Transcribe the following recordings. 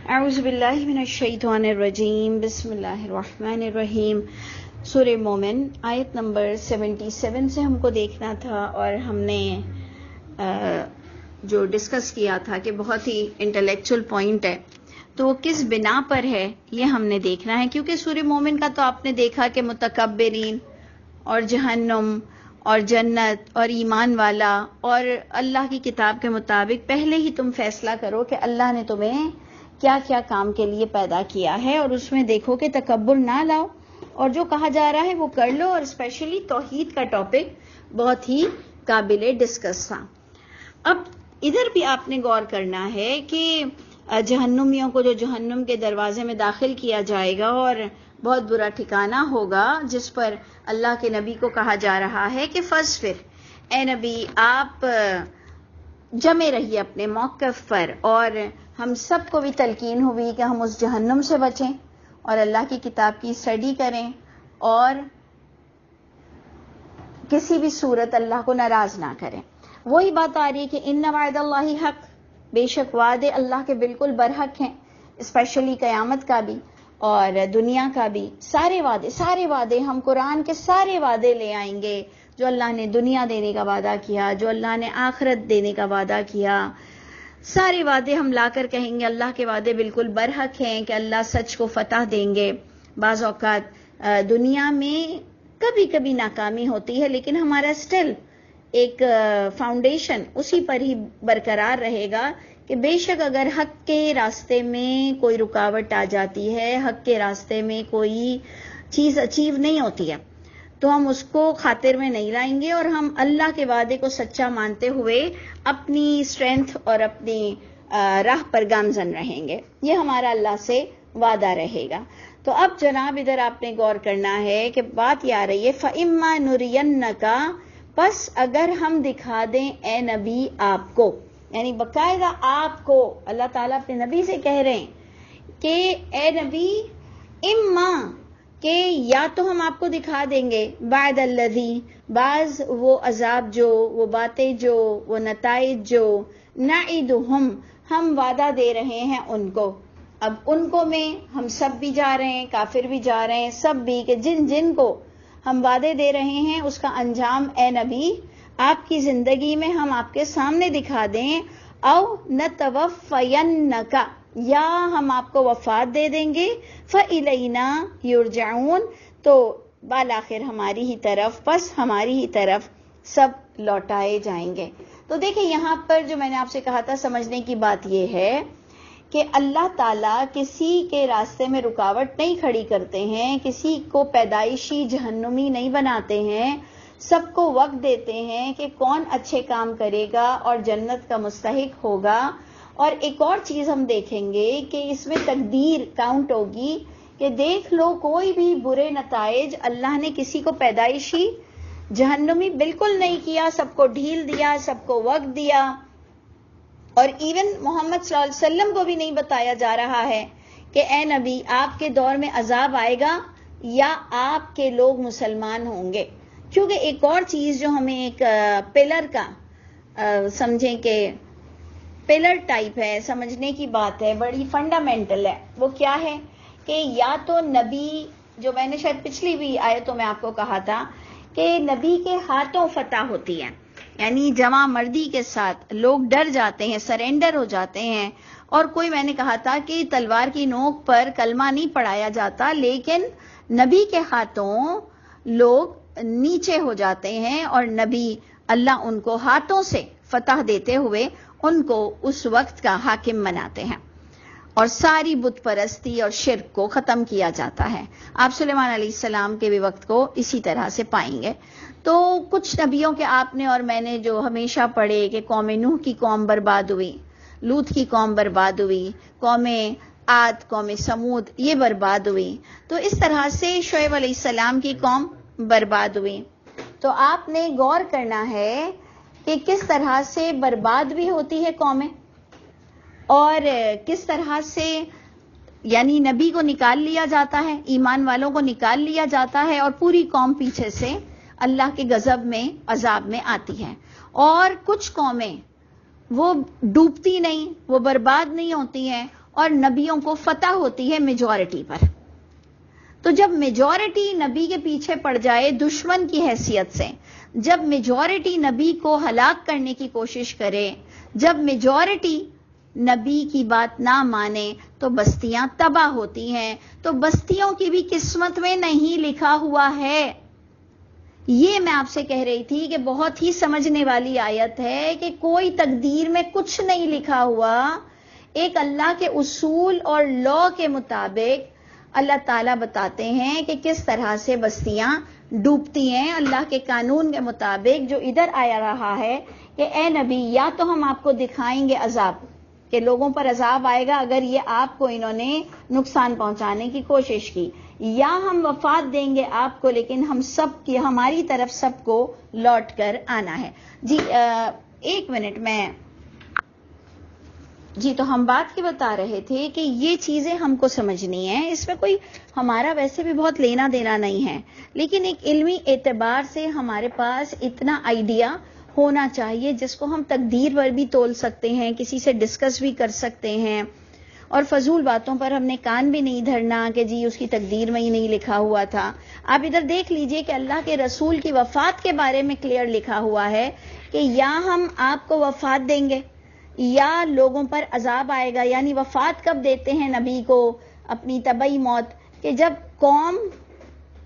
اعوذ باللہ من الشیطان الرجیم بسم اللہ الرحمن الرحیم۔ سورہ مومن آیت نمبر 77 سے ہم کو دیکھنا تھا، اور ہم نے جو ڈسکس کیا تھا کہ بہت ہی انٹلیکچول پوائنٹ ہے، تو وہ کس بنا پر ہے یہ ہم نے دیکھنا ہے، کیونکہ سورہ مومن کا تو آپ نے دیکھا کہ متکبرین اور جہنم اور جنت اور ایمان والا اور اللہ کی کتاب کے مطابق پہلے ہی تم فیصلہ کرو کہ اللہ نے تمہیں کیا کیا کام کے لیے پیدا کیا ہے، اور اس میں دیکھو کہ تکبر نہ لاؤ، اور جو کہا جا رہا ہے وہ کر لو۔ اور اسپیشلی توحید کا ٹاپک بہت ہی قابل ڈسکس تھا۔ اب ادھر بھی آپ نے غور کرنا ہے کہ جہنمیوں کو جو جہنم کے دروازے میں داخل کیا جائے گا اور بہت برا ٹھکانہ ہوگا، جس پر اللہ کے نبی کو کہا جا رہا ہے کہ فاصبر، اے نبی آپ جمے رہیے اپنے موقف پر، اور ہم سب کو بھی تلقین ہوئی کہ ہم اس جہنم سے بچیں اور اللہ کی کتاب کی اسٹڈی کریں اور کسی بھی صورت اللہ کو ناراض نہ کریں۔ وہی بات آ رہی ہے کہ ان وعد اللہ حق، بے شک وعدے اللہ کے بالکل برحق ہیں، اسپیشلی قیامت کا بھی اور دنیا کا بھی۔ سارے وعدے ہم قرآن کے سارے وعدے لے آئیں گے، جو اللہ نے دنیا دینے کا وعدہ کیا، جو اللہ نے آخرت دینے کا وعدہ کیا، سارے وعدے ہم لا کر کہیں گے اللہ کے وعدے بالکل برحق ہیں کہ اللہ سچ کو فتح دیں گے۔ بعض اوقات دنیا میں کبھی کبھی ناکامی ہوتی ہے، لیکن ہمارا سٹل ایک فاؤنڈیشن اسی پر ہی برقرار رہے گا کہ بے شک اگر حق کے راستے میں کوئی رکاوٹ آ جاتی ہے، حق کے راستے میں کوئی چیز اچیو نہیں ہوتی ہے، تو ہم اس کو خاطر میں نہیں لائیں گے، اور ہم اللہ کے وعدے کو سچا مانتے ہوئے اپنی اسٹرینتھ اور اپنی راہ پر گامزن رہیں گے۔ یہ ہمارا اللہ سے وعدہ رہے گا۔ تو اب جناب ادھر آپ نے غور کرنا ہے کہ بات یہ آ رہی ہے فَإِمَّا نُرِيَنَّكَ، پس اگر ہم دکھا دیں اے نبی آپ کو، یعنی باقاعدہ آپ کو اللہ تعالیٰ اپنے نبی سے کہہ رہے ہیں کہ اے نبی اما، کہ یا تو ہم آپ کو دکھا دیں گے بعد الذی، بعض وہ عذاب جو، وہ باتیں جو، وہ نتائج جو نعدہم، ہم وعدہ دے رہے ہیں ان کو۔ اب ان کو میں ہم سب بھی جا رہے ہیں، کافر بھی جا رہے ہیں، سب بھی، کہ جن کو ہم وعدے دے رہے ہیں اس کا انجام اے نبی آپ کی زندگی میں ہم آپ کے سامنے دکھا دیں، او نتوفینک، یا ہم آپ کو وفات دے دیں گے، فَإِلَيْنَا يُرْجَعُونَ، تو بالآخر ہماری ہی طرف، پس ہماری ہی طرف سب لوٹائے جائیں گے۔ تو دیکھیں یہاں پر جو میں نے آپ سے کہا تھا سمجھنے کی بات یہ ہے کہ اللہ تعالیٰ کسی کے راستے میں رکاوٹ نہیں کھڑی کرتے ہیں، کسی کو پیدائشی جہنمی نہیں بناتے ہیں، سب کو وقت دیتے ہیں کہ کون اچھے کام کرے گا اور جنت کا مستحق ہوگا۔ اور ایک اور چیز ہم دیکھیں گے کہ اس میں تقدیر کاؤنٹ ہوگی کہ دیکھ لو کوئی بھی برے نتائج اللہ نے کسی کو پیدائشی جہنمی بالکل نہیں کیا، سب کو ڈھیل دیا، سب کو وقت دیا، اور ایون محمد صلی اللہ علیہ وسلم کو بھی نہیں بتایا جا رہا ہے کہ اے نبی آپ کے دور میں عذاب آئے گا یا آپ کے لوگ مسلمان ہوں گے۔ کیونکہ ایک اور چیز جو ہمیں ایک پلر کا سمجھیں کہ پلر ٹائپ ہے، سمجھنے کی بات ہے، بڑی فنڈامنٹل ہے، وہ کیا ہے کہ یا تو نبی، جو میں نے شاید پچھلی بھی آیتوں میں آپ کو کہا تھا کہ نبی کے ہاتھوں فتح ہوتی ہے، یعنی جمع مردی کے ساتھ لوگ ڈر جاتے ہیں، سرینڈر ہو جاتے ہیں، اور کوئی میں نے کہا تھا کہ تلوار کی نوک پر کلمہ نہیں پڑھایا جاتا، لیکن نبی کے ہاتھوں لوگ نیچے ہو جاتے ہیں، اور نبی اللہ ان کو ہاتھوں سے فتح دیتے ہوئے ان کو اس وقت کا حاکم بناتے ہیں، اور ساری بت پرستی اور شرک کو ختم کیا جاتا ہے۔ آپ سلیمان علیہ السلام کے بھی وقت کو اسی طرح سے پائیں گے۔ تو کچھ نبیوں کے آپ نے اور میں نے جو ہمیشہ پڑھے کہ قوم نوح کی قوم برباد ہوئی، لوط کی قوم برباد ہوئی، قوم عاد، قوم سمود یہ برباد ہوئی، تو اس طرح سے شعیب علیہ السلام کی قوم برباد ہوئی۔ تو آپ نے غور کرنا ہے کہ کس طرح سے برباد بھی ہوتی ہے قومیں، اور کس طرح سے یعنی نبی کو نکال لیا جاتا ہے، ایمان والوں کو نکال لیا جاتا ہے، اور پوری قوم پیچھے سے اللہ کے غضب میں، عذاب میں آتی ہے۔ اور کچھ قومیں وہ ڈوبتی نہیں، وہ برباد نہیں ہوتی ہیں، اور نبیوں کو فتح ہوتی ہے میجورٹی پر. تو جب میجورٹی نبی کے پیچھے پڑ جائے دشمن کی حیثیت سے، جب میجورٹی نبی کو ہلاک کرنے کی کوشش کرے، جب میجورٹی نبی کی بات نہ مانے تو بستیاں تباہ ہوتی ہیں. تو بستیوں کی بھی قسمت میں نہیں لکھا ہوا ہے. یہ میں آپ سے کہہ رہی تھی کہ بہت ہی سمجھنے والی آیت ہے کہ کوئی تقدیر میں کچھ نہیں لکھا ہوا. ایک اللہ کے اصول اور لا کے مطابق اللہ تعالیٰ بتاتے ہیں کہ کس طرح سے بستیاں ڈوبتی ہیں. اللہ کے قانون کے مطابق جو ادھر آیا رہا ہے کہ اے نبی یا تو ہم آپ کو دکھائیں گے عذاب کہ لوگوں پر عذاب آئے گا اگر یہ آپ کو انہوں نے نقصان پہنچانے کی کوشش کی، یا ہم وفات دیں گے آپ کو لیکن ہم سب کی ہماری طرف سب کو لوٹ کر آنا ہے. جی ایک منٹ میں جی تو ہم بات کی بتا رہے تھے کہ یہ چیزیں ہم کو سمجھنی ہیں. اس میں کوئی ہمارا ویسے بھی بہت لینا دینا نہیں ہے، لیکن ایک علمی اعتبار سے ہمارے پاس اتنا آئیڈیا ہونا چاہیے جس کو ہم تقدیر پر بھی تول سکتے ہیں، کسی سے ڈسکس بھی کر سکتے ہیں، اور فضول باتوں پر ہم نے کان بھی نہیں دھرنا کہ جی اس کی تقدیر میں ہی نہیں لکھا ہوا تھا. آپ ادھر دیکھ لیجئے کہ اللہ کے رسول کی وفات کے بارے میں کلیئر لکھا ہوا ہے کہ یا ہم آپ کو وفات دیں گے یا لوگوں پر عذاب آئے گا. یعنی وفات کب دیتے ہیں نبی کو؟ اپنی طبعی موت، کہ جب قوم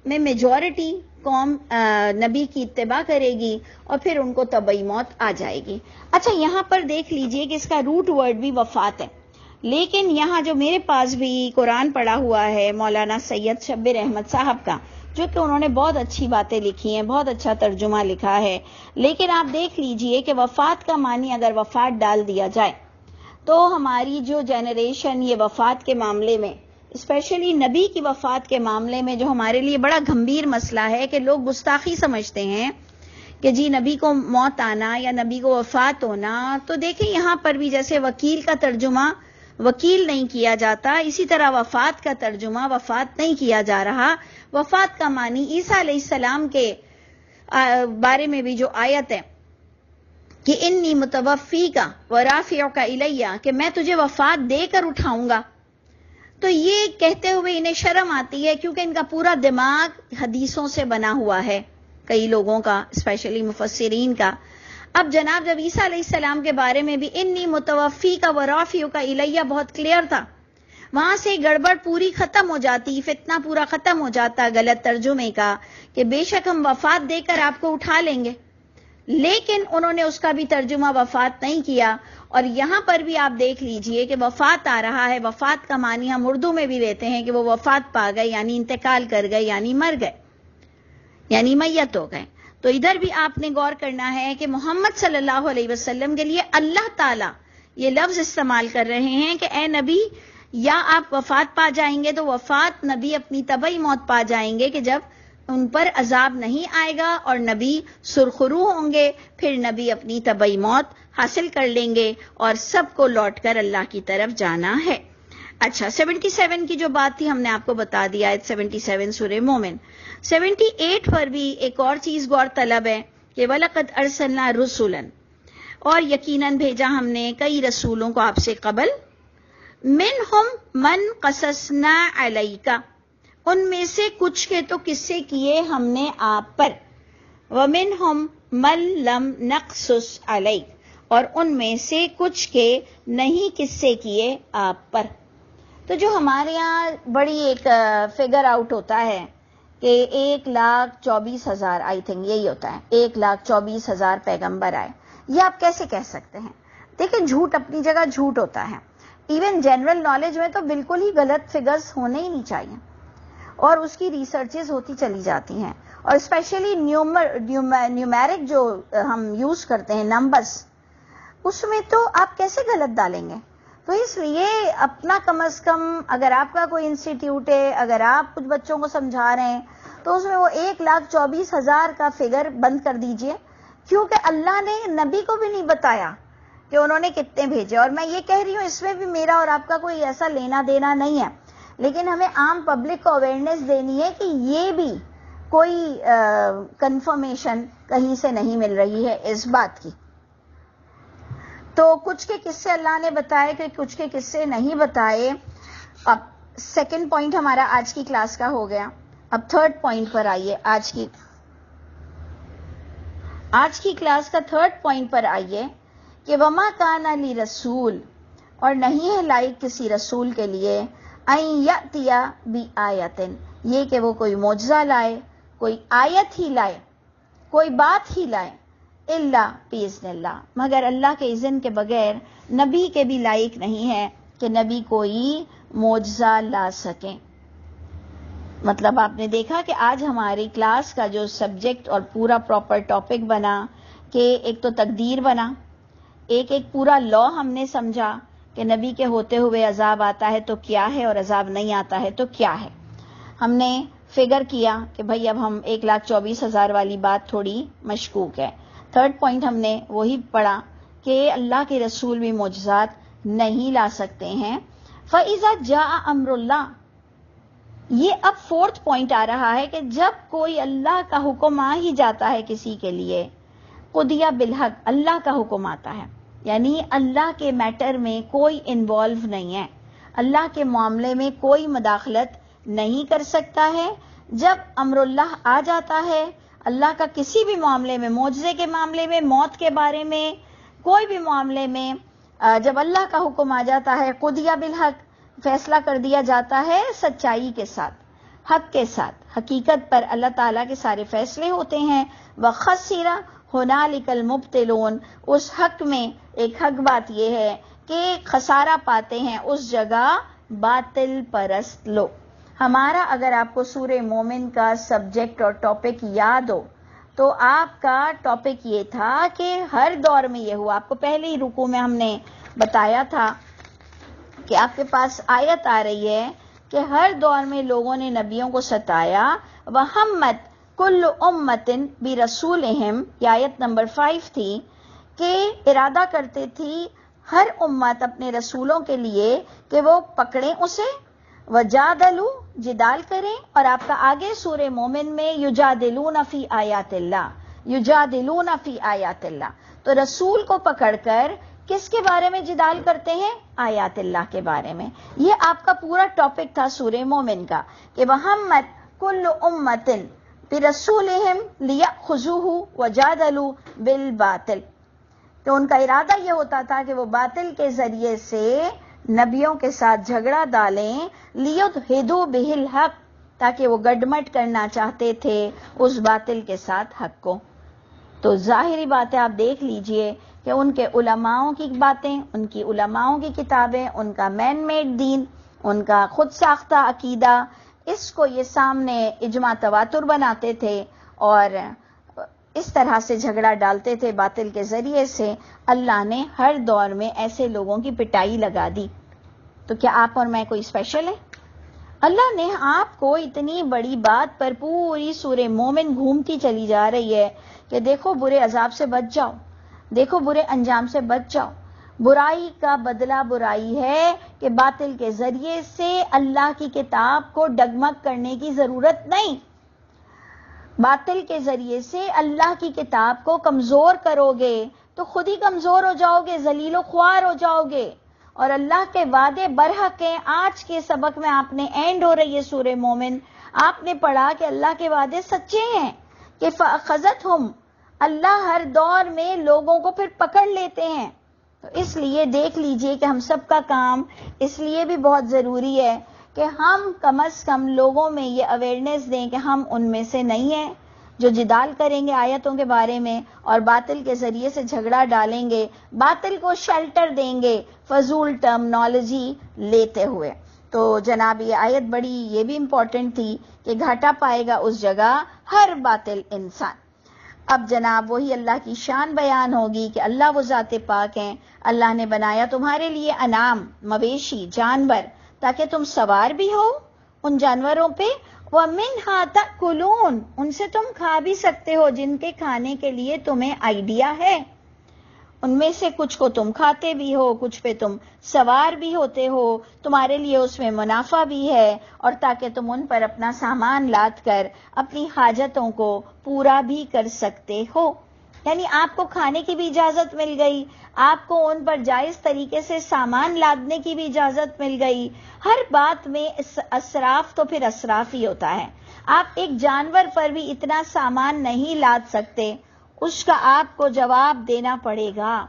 میں میجورٹی قوم نبی کی اتباع کرے گی اور پھر ان کو طبعی موت آ جائے گی. اچھا یہاں پر دیکھ لیجئے کہ اس کا روٹ ورڈ بھی وفات ہے، لیکن یہاں جو میرے پاس بھی قرآن پڑا ہوا ہے مولانا سید شبیر احمد صاحب کا، جو کہ انہوں نے بہت اچھی باتیں لکھی ہیں، بہت اچھا ترجمہ لکھا ہے، لیکن آپ دیکھ لیجئے کہ وفات کا معنی اگر وفات ڈال دیا جائے تو ہماری جو جنریشن یہ وفات کے معاملے میں، اسپیشلی نبی کی وفات کے معاملے میں جو ہمارے لیے بڑا گھمبیر مسئلہ ہے کہ لوگ گستاخی سمجھتے ہیں کہ جی نبی کو موت آنا یا نبی کو وفات ہونا. تو دیکھیں یہاں پر بھی جیسے وکیل کا ترجمہ وکیل نہیں کیا جاتا، اسی طرح وفات کا ترجمہ وفات نہیں کیا جا رہا. وفات کا معنی عیسیٰ علیہ السلام کے بارے میں بھی جو آیت ہے کہ انی متوفی کا ورافع کا الیہ، کہ میں تجھے وفات دے کر اٹھاؤں گا، تو یہ کہتے ہوئے انہیں شرم آتی ہے کیونکہ ان کا پورا دماغ حدیثوں سے بنا ہوا ہے، کئی لوگوں کا اسپیشلی مفسرین کا. اب جناب جب عیسیٰ علیہ السلام کے بارے میں بھی انی متوفی کا ورافع کا الیہ بہت کلیئر تھا، وہاں سے گڑبڑ پوری ختم ہو جاتی، فتنہ پورا ختم ہو جاتا غلط ترجمے کا کہ بے شک ہم وفات دے کر آپ کو اٹھا لیں گے، لیکن انہوں نے اس کا بھی ترجمہ وفات نہیں کیا. اور یہاں پر بھی آپ دیکھ لیجئے کہ وفات آ رہا ہے، وفات کا معنی ہم اردو میں بھی لیتے ہیں کہ وہ وفات پا گئے، یعنی انتقال کر گئے، یعنی مر گئے، یعنی میت ہو گئے. تو ادھر بھی آپ نے غور کرنا ہے کہ محمد صلی اللہ علیہ وسلم کے لیے اللہ تعالیٰ یہ لفظ استعمال کر رہے ہیں کہ اے نبی یا آپ وفات پا جائیں گے، تو وفات نبی اپنی طبعی موت پا جائیں گے کہ جب ان پر عذاب نہیں آئے گا اور نبی سرخرو ہوں گے، پھر نبی اپنی طبعی موت حاصل کر لیں گے اور سب کو لوٹ کر اللہ کی طرف جانا ہے. اچھا 77 کی جو بات تھی ہم نے آپ کو بتا دیا ہے، 77 سورہ مومن. 78 پر بھی ایک اور چیز غور طلب ہے کہ وَلَقَدْ أَرْسَلْنَا رُسُلًا، اور یقیناً بھیجا ہم نے کئی رسولوں کو آپ سے قبل، مِنْهُمْ مَنْ قَصَصْنَا عَلَيْكَ، ان میں سے کچھ کے تو قصے کیے ہم نے آپ پر، وَمِنْهُمْ مَنْ لَمْ نَقْصُصْ عَلَيْكَ، اور ان میں سے کچھ کے نہیں قصے کیے آپ پر. تو جو ہمارے یہاں بڑی ایک فگر آؤٹ ہوتا ہے کہ 1,24,000 آئی تھنک یہی ہوتا ہے، 1,24,000 پیغمبر آئے، یہ آپ کیسے کہہ سکتے ہیں؟ دیکھیں جھوٹ اپنی جگہ جھوٹ ہوتا ہے، ایون جنرل نالج میں تو بالکل ہی غلط فگرز ہونے ہی نہیں چاہیے، اور اس کی ریسرچز ہوتی چلی جاتی ہیں، اور اسپیشلی نیومیرک جو ہم یوز کرتے ہیں نمبرز، اس میں تو آپ کیسے غلط ڈالیں گے؟ تو اس لیے اپنا کم از کم اگر آپ کا کوئی انسٹیٹیوٹ ہے، اگر آپ کچھ بچوں کو سمجھا رہے ہیں تو اس میں وہ 1,24,000 کا فگر بند کر دیجئے، کیونکہ اللہ نے نبی کو بھی نہیں بتایا کہ انہوں نے کتنے بھیجے. اور میں یہ کہہ رہی ہوں اس میں بھی میرا اور آپ کا کوئی ایسا لینا دینا نہیں ہے، لیکن ہمیں عام پبلک کو اویئرنیس دینی ہے کہ یہ بھی کوئی کنفرمیشن کہیں سے نہیں مل رہی ہے اس بات کی. تو کچھ کے قصے اللہ نے بتائے کہ کچھ کے قصے نہیں بتائے. اب سیکنڈ پوائنٹ ہمارا آج کی کلاس کا ہو گیا. اب تھرڈ پوائنٹ پر آئیے. آج کی کلاس کا تھرڈ پوائنٹ پر آئیے کہ وما کان لی رسول، اور نہیں ہے لائق کسی رسول کے لیے ان یأتی بآیۃ، یہ کہ وہ کوئی معجزہ لائے، کوئی آیت ہی لائے، کوئی بات ہی لائے، الا باذن اللہ، مگر اللہ کے اذن کے بغیر نبی کے بھی لائق نہیں ہے کہ نبی کوئی معجزہ لا سکیں. مطلب آپ نے دیکھا کہ آج ہماری کلاس کا جو سبجیکٹ اور پورا پراپر ٹاپک بنا کہ ایک تو تقدیر بنا، ایک پورا لا ہم نے سمجھا کہ نبی کے ہوتے ہوئے عذاب آتا ہے تو کیا ہے اور عذاب نہیں آتا ہے تو کیا ہے. ہم نے فگر کیا کہ بھئی اب ہم 1,24,000 والی بات تھوڑی مشکوک ہے. تھرڈ پوائنٹ ہم نے وہی پڑھا کہ اللہ کے رسول بھی معجزات نہیں لا سکتے ہیں. فَإِذَا جَاءَ أَمْرُ اللَّهِ، یہ اب فورتھ پوائنٹ آ رہا ہے کہ جب کوئی اللہ کا حکم آ ہی جاتا ہے کسی کے لیے، قُضِیَ بِالْحَقِّ، اللہ کا حکم آتا ہے، یعنی اللہ کے میٹر میں کوئی انوالو نہیں ہے، اللہ کے معاملے میں کوئی مداخلت نہیں کر سکتا ہے. جب امر اللہ آ جاتا ہے اللہ کا کسی بھی معاملے میں، معجزے کے معاملے میں، موت کے بارے میں، کوئی بھی معاملے میں، جب اللہ کا حکم آ جاتا ہے قُضِیَ بِالْحَقِّ، فیصلہ کر دیا جاتا ہے سچائی کے ساتھ، حق کے ساتھ، حقیقت پر اللہ تعالیٰ کے سارے فیصلے ہوتے ہیں. وَخَسِرَ هُنَالِكَ الْمُبْطِلُونَ، اس حق میں ایک حق بات یہ ہے کہ خسارہ پاتے ہیں اس جگہ باطل پرست لوگ. ہمارا اگر آپ کو سورہ مومن کا سبجیکٹ اور ٹاپک یاد ہو تو آپ کا ٹاپک یہ تھا کہ ہر دور میں یہ ہوا. آپ کو پہلے ہی رکوع میں ہم نے بتایا تھا کہ آپ کے پاس آیت آ رہی ہے کہ ہر دور میں لوگوں نے نبیوں کو ستایا. وَحَمَّتْ كُلُّ أُمَّةٍ بِرَسُولِهِمْ، یہ آیت نمبر 5 تھی کہ ارادہ کرتے تھی ہر امت اپنے رسولوں کے لیے کہ وہ پکڑیں اسے، وَجَادَلُوا، جدال کریں. اور آپ کا آگے سورہ مومن میں یجادلون فی آیات اللہ، یجادلون فی آیات اللہ، تو رسول کو پکڑ کر کس کے بارے میں جدال کرتے ہیں؟ آیات اللہ کے بارے میں. یہ آپ کا پورا ٹاپک تھا سورہ مومن کا کہ وَحَمَّتْ كُلُّ أُمَّةٍ بِرَسُولِهِمْ لِيَأْخُذُوهُ وَجَادَلُوا بِالْبَاطِلِ، تو ان کا ارادہ یہ ہوتا تھا کہ وہ باطل کے ذریعے سے نبیوں کے ساتھ جھگڑا ڈالیں. لِيُدْحِضُوا بِهِ الْحَقِّ، تاکہ وہ گڈمٹ کرنا چاہتے تھے اس باطل کے ساتھ حق کو. تو ظاہری بات ہے، آپ دیکھ لیجئے کہ ان کے علماؤں کی باتیں، ان کی علماؤں کی کتابیں، ان کا مین میڈ دین، ان کا خود ساختہ عقیدہ، اس کو یہ سامنے اجماع تواتر بناتے تھے اور اس طرح سے جھگڑا ڈالتے تھے باطل کے ذریعے سے. اللہ نے ہر دور میں ایسے لوگوں کی پٹائی لگا دی. تو کیا آپ اور میں کوئی اسپیشل ہے؟ اللہ نے آپ کو اتنی بڑی بات پر پوری سورہ مومن گھومتی چلی جا رہی ہے کہ دیکھو برے عذاب سے بچ جاؤ، دیکھو برے انجام سے بچ جاؤ. برائی کا بدلہ برائی ہے کہ باطل کے ذریعے سے اللہ کی کتاب کو ڈگمگ کرنے کی ضرورت نہیں. باطل کے ذریعے سے اللہ کی کتاب کو کمزور کرو گے تو خود ہی کمزور ہو جاؤ گے، ذلیل و خوار ہو جاؤ گے. اور اللہ کے وعدے برحق ہیں. آج کے سبق میں آپ نے اینڈ ہو رہی ہے سورہ مومن، آپ نے پڑھا کہ اللہ کے وعدے سچے ہیں کہ فَأَخَذَتْهُمْ، اللہ ہر دور میں لوگوں کو پھر پکڑ لیتے ہیں. تو اس لیے دیکھ لیجئے کہ ہم سب کا کام اس لیے بھی بہت ضروری ہے کہ ہم کم از کم لوگوں میں یہ اویئرنیس دیں کہ ہم ان میں سے نہیں ہیں جو جدال کریں گے آیتوں کے بارے میں اور باطل کے ذریعے سے جھگڑا ڈالیں گے، باطل کو شیلٹر دیں گے فضول ٹرمنالوجی لیتے ہوئے. تو جناب یہ آیت بڑی یہ بھی امپورٹنٹ تھی کہ گھاٹا پائے گا اس جگہ ہر باطل انسان. اب جناب وہی اللہ کی شان بیان ہوگی کہ اللہ وہ ذات پاک ہیں. اللہ نے بنایا تمہارے لیے انعام، مویشی، جانور، تاکہ تم سوار بھی ہو ان جانوروں پہ. وَمِنْهَا تَأْكُلُونَ، ان سے تم کھا بھی سکتے ہو، جن کے کھانے کے لیے تمہیں آئیڈیا ہے. ان میں سے کچھ کو تم کھاتے بھی ہو، کچھ پہ تم سوار بھی ہوتے ہو، تمہارے لیے اس میں منافع بھی ہے، اور تاکہ تم ان پر اپنا سامان لاد کر اپنی حاجتوں کو پورا بھی کر سکتے ہو. یعنی آپ کو کھانے کی بھی اجازت مل گئی، آپ کو ان پر جائز طریقے سے سامان لادنے کی بھی اجازت مل گئی. ہر بات میں اسراف تو پھر اسراف ہی ہوتا ہے. آپ ایک جانور پر بھی اتنا سامان نہیں لاد سکتے، اس کا آپ کو جواب دینا پڑے گا.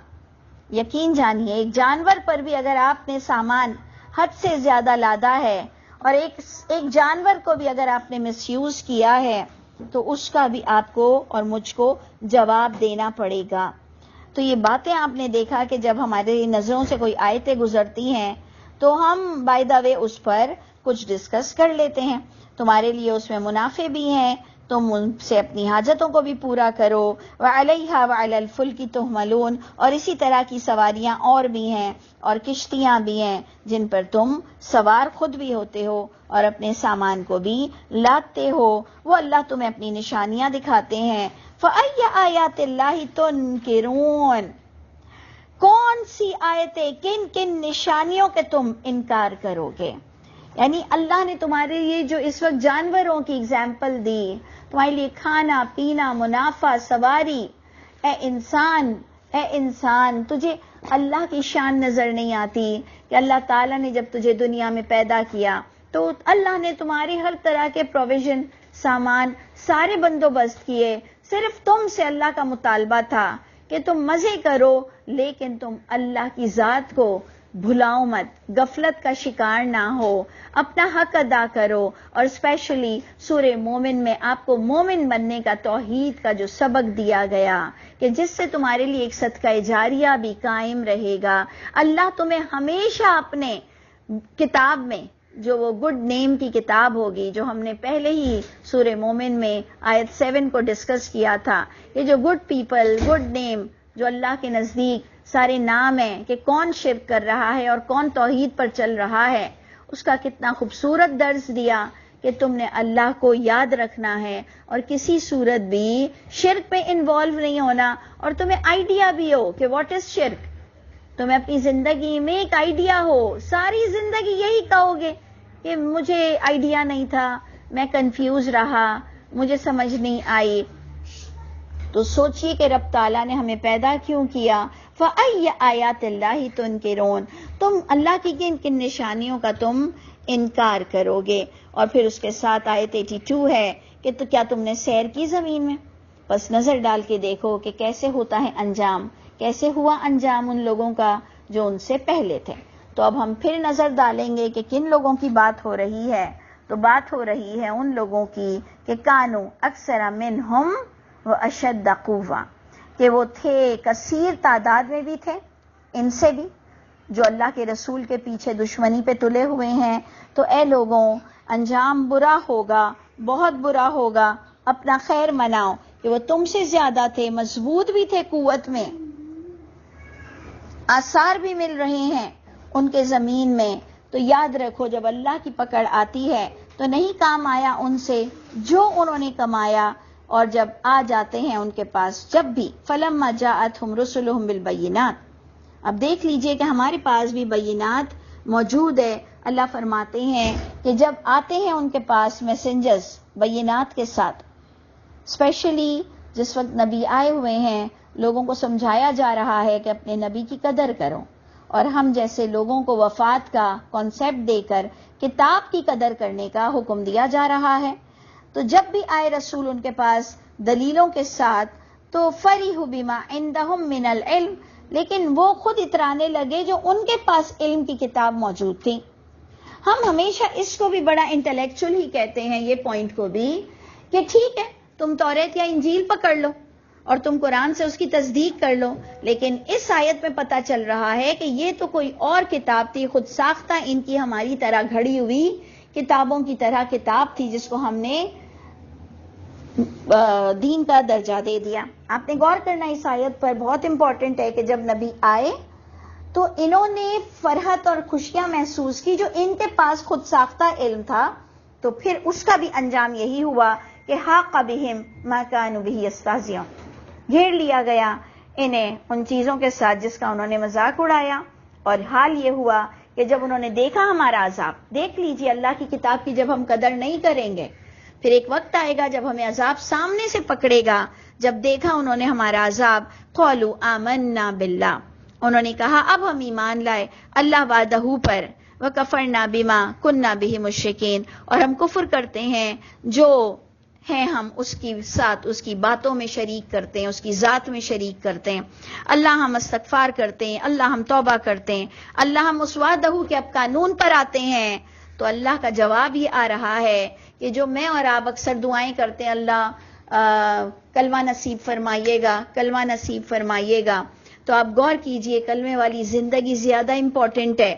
یقین جانیے، ایک جانور پر بھی اگر آپ نے سامان حد سے زیادہ لادا ہے اور ایک جانور کو بھی اگر آپ نے مس یوز کیا ہے تو اس کا بھی آپ کو اور مجھ کو جواب دینا پڑے گا. تو یہ باتیں آپ نے دیکھا کہ جب ہماری نظروں سے کوئی آیتیں گزرتی ہیں تو ہم بائی دا وے اس پر کچھ ڈسکس کر لیتے ہیں. تمہارے لیے اس میں منافع بھی ہیں، تم ان سے اپنی حاجتوں کو بھی پورا کرو. وَعَلَيْهَا وَعَلَى الْفُلْكِ تُحْمَلُونَ، اور اسی طرح کی سواریاں اور بھی ہیں اور کشتیاں بھی ہیں جن پر تم سوار خود بھی ہوتے ہو اور اپنے سامان کو بھی لاتے ہو. وہ اللہ تمہیں اپنی نشانیاں دکھاتے ہیں. فَأَيَّ آیَاتِ اللَّهِ تُنْکِرُونَ، کون سی آیتیں، کن کن نشانیوں کے تم انکار کرو گے؟ یعنی اللہ نے تمہارے لیے جو اس وقت جانوروں کی اگزامپل دی، تمہارے لیے کھانا پینا، منافع، سواری. اے انسان تجھے اللہ کی شان نظر نہیں آتی کہ اللہ تعالیٰ نے جب تجھے دنیا میں پیدا کیا تو اللہ نے تمہارے ہر طرح کے پروویژن، سامان سارے بندوبست کیے. صرف تم سے اللہ کا مطالبہ تھا کہ تم مزے کرو، لیکن تم اللہ کی ذات کو بھلاؤ مت، غفلت کا شکار نہ ہو، اپنا حق ادا کرو. اور اسپیشلی سورہ مومن میں آپ کو مومن بننے کا، توحید کا جو سبق دیا گیا کہ جس سے تمہارے لیے ایک صدقہ جاریہ بھی قائم رہے گا. اللہ تمہیں ہمیشہ اپنے کتاب میں، جو وہ گڈ نیم کی کتاب ہوگی، جو ہم نے پہلے ہی سورہ مومن میں آیت 7 کو ڈسکس کیا تھا، یہ جو گڈ پیپل، گڈ نیم، جو اللہ کے نزدیک سارے نام ہیں کہ کون شرک کر رہا ہے اور کون توحید پر چل رہا ہے، اس کا کتنا خوبصورت درس دیا کہ تم نے اللہ کو یاد رکھنا ہے اور کسی صورت بھی شرک میں انوالو نہیں ہونا. اور تمہیں آئیڈیا بھی ہو کہ واٹ از شرک، تمہیں اپنی زندگی میں ایک آئیڈیا ہو. ساری زندگی یہی کہو گے کہ مجھے آئیڈیا نہیں تھا، میں کنفیوز رہا، مجھے سمجھ نہیں آئی. تو سوچئے کہ رب تعالیٰ نے ہمیں پیدا کیوں کیا. فَأَيَّ آیَاتِ اللَّهِ تُنْکِرُونَ، تم اللہ کی کن کن نشانیوں کا تم انکار کرو گے. اور پھر اس کے ساتھ آیت 82 ہے کہ تو کیا تم نے سیر کی زمین میں؟ بس نظر ڈال کے دیکھو کہ کیسے ہوتا ہے انجام، کیسے ہوا انجام ان لوگوں کا جو ان سے پہلے تھے. تو اب ہم پھر نظر ڈالیں گے کہ کن لوگوں کی بات ہو رہی ہے. تو بات ہو رہی ہے ان لوگوں کی کہ کانو اکثر منہم واشد قوہ، کہ وہ تھے کثیر تعداد میں بھی تھے ان سے بھی، جو اللہ کے رسول کے پیچھے دشمنی پہ تلے ہوئے ہیں. تو اے لوگوں، انجام برا ہوگا، بہت برا ہوگا. اپنا خیر مناؤ کہ وہ تم سے زیادہ تھے، مضبوط بھی تھے قوت میں، آثار بھی مل رہے ہیں ان کے زمین میں. تو یاد رکھو جب اللہ کی پکڑ آتی ہے تو نہیں کام آیا ان سے جو انہوں نے کمایا. اور جب آ جاتے ہیں ان کے پاس جب بھی فلما جاءتہم رسلہم بالبینات، اب دیکھ لیجئے کہ ہمارے پاس بھی بینات موجود ہے. اللہ فرماتے ہیں کہ جب آتے ہیں ان کے پاس میسنجرز بینات کے ساتھ، اسپیشلی جس وقت نبی آئے ہوئے ہیں، لوگوں کو سمجھایا جا رہا ہے کہ اپنے نبی کی قدر کرو، اور ہم جیسے لوگوں کو وفات کا کانسیپٹ دے کر کتاب کی قدر کرنے کا حکم دیا جا رہا ہے. تو جب بھی آئے رسول ان کے پاس دلیلوں کے ساتھ تو فریحوا بما عندہم من العلم، لیکن وہ خود اترانے لگے جو ان کے پاس علم کی کتاب موجود تھی. ہم ہمیشہ اس کو بھی بڑا انٹلیکچوئل ہی کہتے ہیں، یہ پوائنٹ کو بھی، کہ ٹھیک ہے تم توریت یا انجیل پکڑ لو اور تم قرآن سے اس کی تصدیق کر لو، لیکن اس آیت میں پتہ چل رہا ہے کہ یہ تو کوئی اور کتاب تھی، خود ساختہ ان کی ہماری طرح گھڑی ہوئی کتابوں کی طرح کتاب تھی جس کو ہم نے دین کا درجہ دے دیا. آپ نے غور کرنا اس آیت پر، بہت امپورٹنٹ ہے کہ جب نبی آئے تو انہوں نے فرحت اور خوشیاں محسوس کی جو ان کے پاس خود ساختہ علم تھا. تو پھر اس کا بھی انجام یہی ہوا کہ حاق بہم ما کانوا بہ یستہزئون، گھیر لیا گیا انہیں ان چیزوں کے ساتھ جس کا انہوں نے مذاق اڑایا. اور حال یہ ہوا کہ جب انہوں نے دیکھا ہمارا عذاب، دیکھ لیجیے اللہ کی کتاب کی جب ہم قدر نہیں کریں گے پھر ایک وقت آئے گا جب ہمیں عذاب سامنے سے پکڑے گا. جب دیکھا انہوں نے ہمارا عذاب، قالوا آمنا باللہ، انہوں نے کہا اب ہم ایمان لائے اللہ وعدہ پر، وکفرنا بما کننا بہ مشرکین، اور ہم کفر کرتے ہیں جو ہیں ہم اس کی ساتھ اس کی باتوں میں شریک کرتے ہیں، اس کی ذات میں شریک کرتے ہیں. اللہ ہم استغفار کرتے ہیں، اللہ ہم توبہ کرتے ہیں، اللہ ہم اس وعدہ کے اب قانون پر آتے ہیں. تو اللہ کا جواب یہ آ رہا ہے کہ جو میں اور آپ اکثر دعائیں کرتے ہیں، اللہ کلمہ نصیب فرمائیے گا، کلمہ نصیب فرمائیے گا، تو آپ غور کیجئے کلمے والی زندگی زیادہ امپورٹنٹ ہے.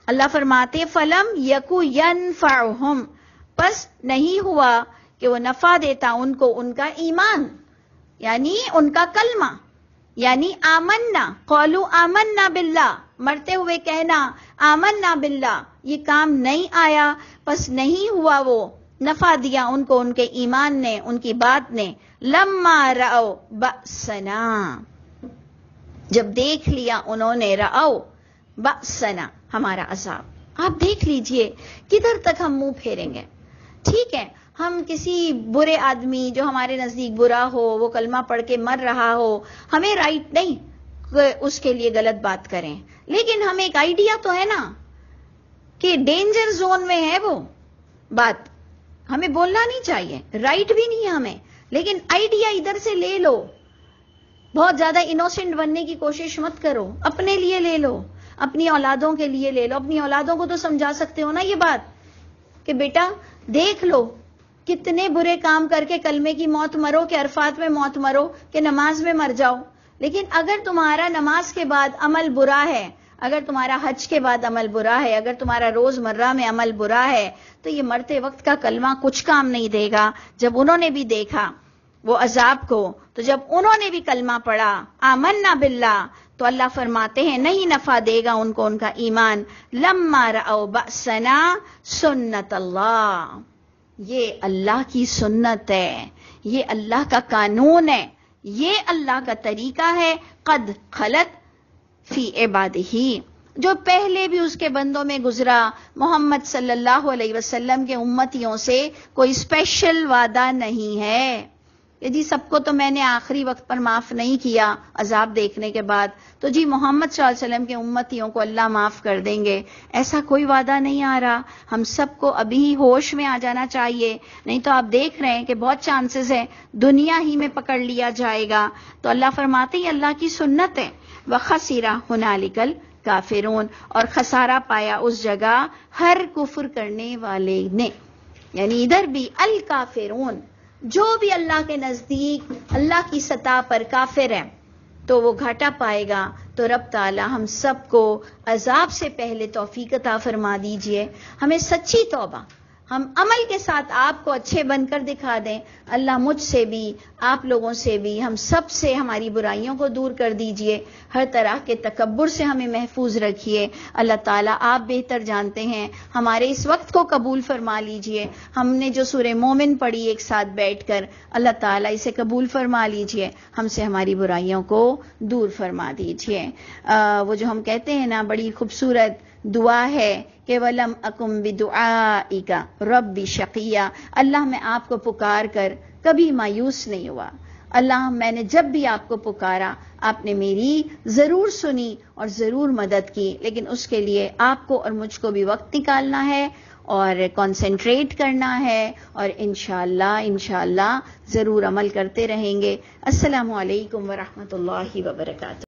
اللہ فرماتے فلم یکو ینفعہم، پس نہیں ہوا کہ وہ نفع دیتا ان کو ان کا ایمان، یعنی ان کا کلمہ، یعنی آمنا، قالوا آمنا باللہ، مرتے ہوئے کہنا آمنا باللہ، یہ کام نہیں آیا، پس نہیں ہوا وہ نفع دیا ان کو ان کے ایمان نے، ان کی بات نے. لما رأوا بأسنا، جب دیکھ لیا انہوں نے، رأوا بأسنا، ہمارا عذاب. آپ دیکھ لیجئے کدھر تک ہم منہ پھیریں گے. ٹھیک ہے ہم کسی برے آدمی جو ہمارے نزدیک برا ہو، وہ کلمہ پڑھ کے مر رہا ہو، ہمیں رائٹ نہیں کہ اس کے لیے غلط بات کریں، لیکن ہمیں ایک آئیڈیا تو ہے نا کہ ڈینجر زون میں ہے وہ بات، ہمیں بولنا نہیں چاہیے، رائٹ بھی نہیں ہے ہمیں، لیکن آئیڈیا ادھر سے لے لو. بہت زیادہ انوسنٹ بننے کی کوشش مت کرو، اپنے لیے لے لو، اپنی اولادوں کے لیے لے لو. اپنی اولادوں کو تو سمجھا سکتے ہو نا یہ بات کہ بیٹا دیکھ لو کتنے برے کام کر کے کلمے کی موت مرو، کہ عرفات میں موت مرو، کہ نماز میں مر جاؤ. لیکن اگر تمہارا نماز کے بعد عمل برا ہے، اگر تمہارا حج کے بعد عمل برا ہے، اگر تمہارا روز مرہ میں عمل برا ہے، تو یہ مرتے وقت کا کلمہ کچھ کام نہیں دے گا. جب انہوں نے بھی دیکھا وہ عذاب کو، تو جب انہوں نے بھی کلمہ پڑھا آمنا باللہ، تو اللہ فرماتے ہیں نہیں نفع دے گا ان کو ان کا ایمان. لما رأوا بأسنا سنت اللہ، یہ اللہ کی سنت ہے، یہ اللہ کا قانون ہے، یہ اللہ کا طریقہ ہے. قد خلت فی عبادہ، جو پہلے بھی اس کے بندوں میں گزرا. محمد صلی اللہ علیہ وسلم کے امتیوں سے کوئی اسپیشل وعدہ نہیں ہے کہ جی سب کو تو میں نے آخری وقت پر معاف نہیں کیا عذاب دیکھنے کے بعد، تو جی محمد صلی اللہ علیہ وسلم کے امتیوں کو اللہ معاف کر دیں گے. ایسا کوئی وعدہ نہیں آ رہا. ہم سب کو ابھی ہوش میں آ جانا چاہیے، نہیں تو آپ دیکھ رہے ہیں کہ بہت چانسز ہے دنیا ہی میں پکڑ لیا جائے گا. تو اللہ فرماتے ہیں اللہ کی سنت ہے. وَخَسِرَ هُنَالِكَ الْكَافِرُونَ، اور خسارہ پایا اس جگہ ہر کفر کرنے والے نے. یعنی ادھر بھی الکافرون، جو بھی اللہ کے نزدیک اللہ کی سطح پر کافر ہے تو وہ گھاٹا پائے گا. تو رب تعالی ہم سب کو عذاب سے پہلے توفیق عطا فرما دیجئے، ہمیں سچی توبہ، ہم عمل کے ساتھ آپ کو اچھے بن کر دکھا دیں. اللہ مجھ سے بھی، آپ لوگوں سے بھی، ہم سب سے ہماری برائیوں کو دور کر دیجئے، ہر طرح کے تکبر سے ہمیں محفوظ رکھیے. اللہ تعالیٰ آپ بہتر جانتے ہیں، ہمارے اس وقت کو قبول فرما لیجئے. ہم نے جو سورہ مومن پڑھی ایک ساتھ بیٹھ کر، اللہ تعالیٰ اسے قبول فرما لیجئے، ہم سے ہماری برائیوں کو دور فرما دیجئے. وہ جو ہم کہتے ہیں نا بڑی خوبصورت دعا ہے کہ وَلَمْ أَكُمْ بِدُعَائِكَ رَبِّ شَقِيًّا، اللہ میں آپ کو پکار کر کبھی مایوس نہیں ہوا. اللہ میں نے جب بھی آپ کو پکارا آپ نے میری ضرور سنی اور ضرور مدد کی، لیکن اس کے لیے آپ کو اور مجھ کو بھی وقت نکالنا ہے اور کنسنٹریٹ کرنا ہے، اور انشاءاللہ ضرور عمل کرتے رہیں گے. السلام علیکم ورحمۃ اللہ وبرکاتہ.